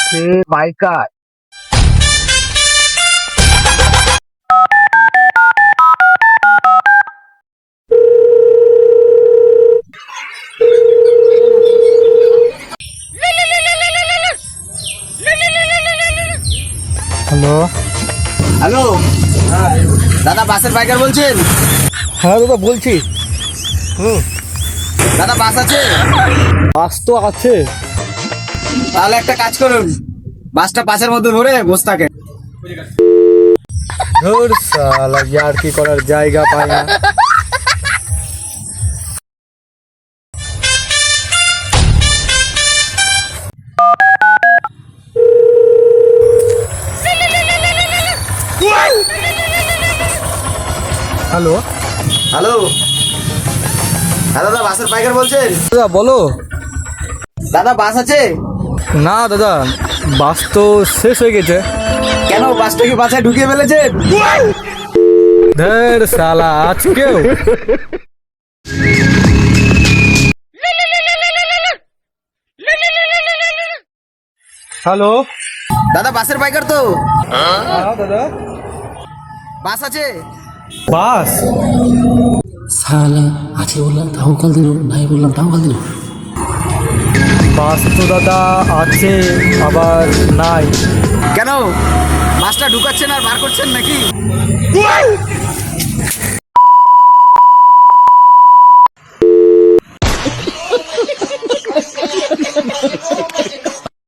আছে biker. Hello hello দাদা, বাসের বাইকার বলছেন? হ্যাঁ দাদা বলছি। দাদা বাস আছে? বাস তো আছে। তাহলে একটা কাজ করুন, বাসটা পাশের মধ্যে ধরে বসে থাকেন। ধুর শালা, ইয়ার কি করার জায়গা পাই না। হ্যালো হ্যালো হ্যাঁ দাদা, বাসের বাইকার বলছেন? দাদা বলো। দাদা বাস আছে? না দাদা, বাস তো শেষ হয়ে গেছে। কেন, বাসটা কি বাসায় ঢুকিয়ে ফেলেছেন? ধুর শালা, আজকেও। হ্যালো দাদা বাসের বাইকার তো? হ্যাঁ দাদা, বাস আছে? বাস সালা আছে বললাম তাও কাল দিল, নাই বললাম তাও কাল দিল। বাস তো দাদা আছে, আবার নাই। কেন, বাসটা ঢুকাচ্ছেন আর বার করছেন নাকি?